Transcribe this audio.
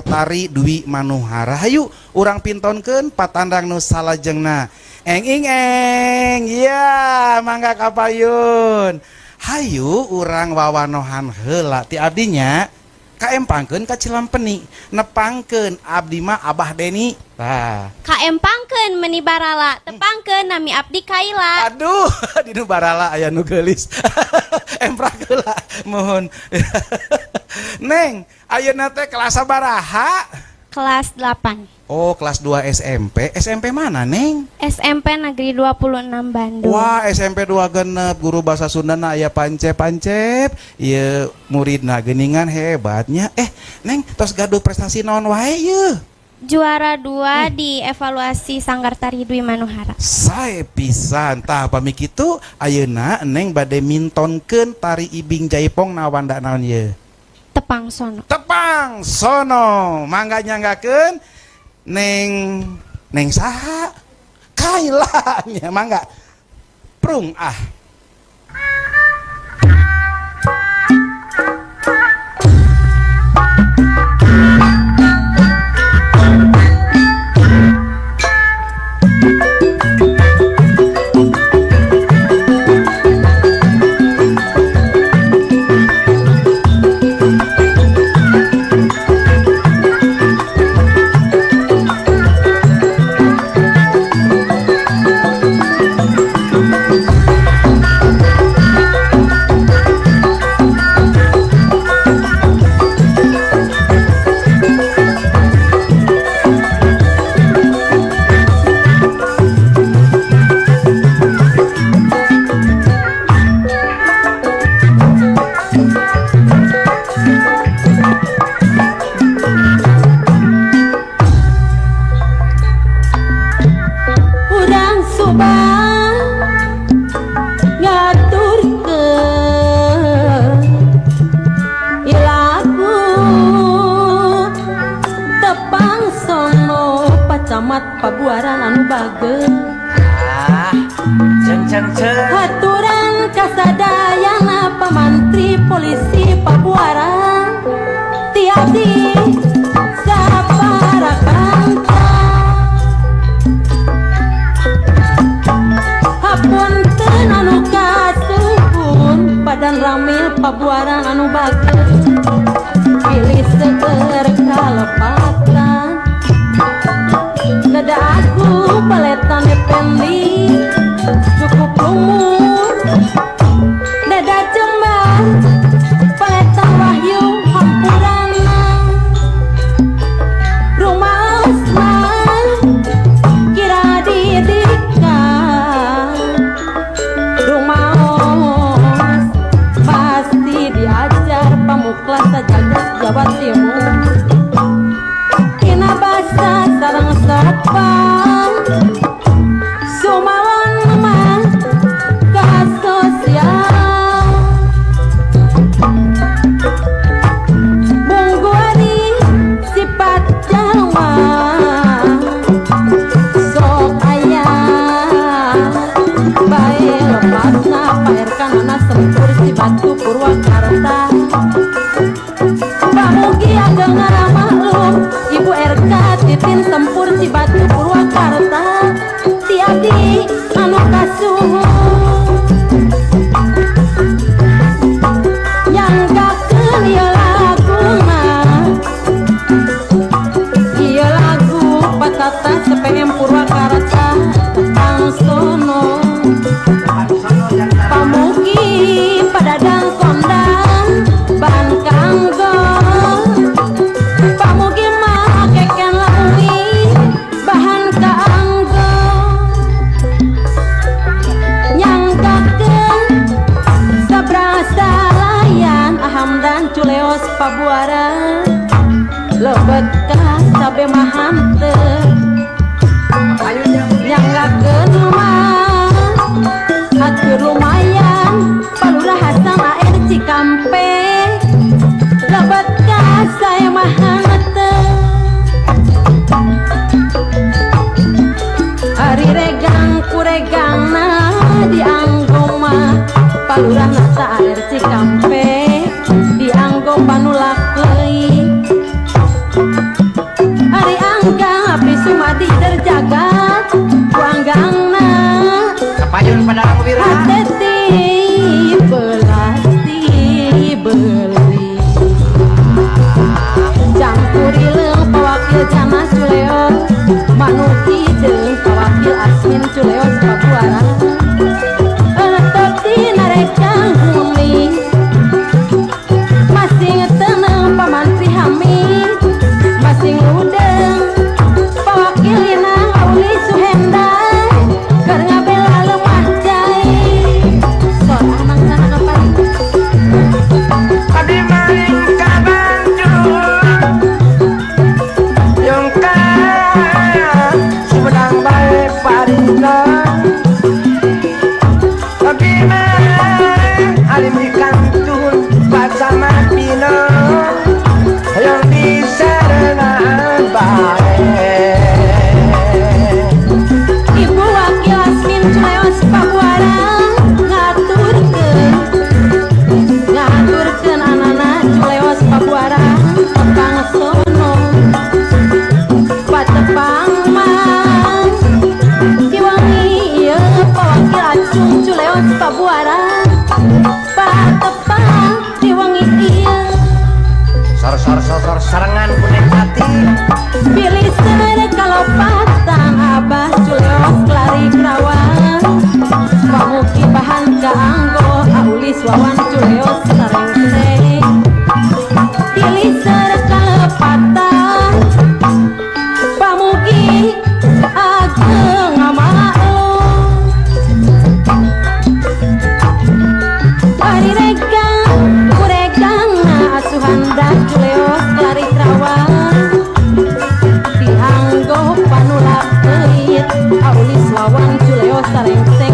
Tari Dwi Manuhara. Hayu urang pintonkeun patandang nu salajengna. Eng ya mangga kapayun. Hayu urang wawanohan heula ti abdinya kaempangkeun ka Cilampeni nepangkeun abdi mah Abah Deni. Tah Kaempangkeun meuni barala tepangkeun nami abdi kaila. aduh dinu barala aya nu geulis. Emprak heula mohon. Neng ayeuna teh kelas sabaraha? Kelas 8. Oh kelas 2 SMP. SMP mana Neng? SMP Negeri 26 Bandung. Wah SMP 2 genep guru bahasa Sundana aya pancep ieu muridna geuningan hebatnya. Neng tos gaduh prestasi naon wae yeuh? Juara 2 di evaluasi Sanggar Tari Dwi Manuhara. Sae pisan. Tah pami kitu ayeuna Neng bade mintonkeun tari Ibing Jaipong nawanda naon yeuh? Tepang sono. Tepang sono. Mangga nyanggakeun Neng saha? Kaila nya mangga. Prung ah. Pabuaran anu bageus ceng haturan kasadayana pamantri polisi Pabuaran ti abdi saparakanta hapunten anu kasuhun badan ramil Pabuaran anu bageus pilih seger kalepatan dada aku paletan pendi cukup umur dada cembar paletan wahyu hampurana rumah asman kira didika rumah os pasti diajar pamuklas sajagat Jawa Timur kina basa sareng sopan sumawan mah ka sosial bungguari sifat jalma sok aya bae lepasna paerkanana sempur si Batu Purwakarta pamugi ageng ngaramalum Ibu RK Titin Tempur Cibatu Purwakarta ti abdi anu kasuhun nyanggakeun ieu laguna ieu lagu patata SPM Purwakarta tang sono pamugi padadang kondang ban kanggo pamugi mah keken lawi bahan kaanggo nyanggakeun sabrasa layan aham dan culeos Pabuaran lebet ka sabe mah hanteu nyanggakeun mah atur lumayan Palurah Hasan AR Cikampek lebet ka saya mah hanteu ari regang kuregangna dianggo mah Palurah Nasa AR Cikampek dianggo panulak leuwih Ayun padang wira Ateti belati beli campuri leung pawakil jana culeo manuki deung pawakil asmin culeo sabuara teti narekang humi masing tenang pamantri hami masing udeng pawakil inang auli suhendai keur ngabela lemah jai soal mangsa kapan Adi maling kabanjur Yung kaya Sumedang baik parina Tapi maling Alim di kantun Bersama Pino Yang bisa dengan baik Ibu wakil asmin culeos pabuara ngaturkeun anana culeos pabuara tepang sono patepang mang diwangi ieu pawakil acung culeos pabuara patepang diwangi ieu Sor serangan kuning hati pilih sere kalopatan abah culeos lari kerawan pamuki bahan kaanggo aulis wawan culeos sareng pilih sere kalopatan pamuki ageng amao ari regang kuregang asuhan dah culeos lari kerawan dianggo panulak teuit aulis lawan culeos sarengse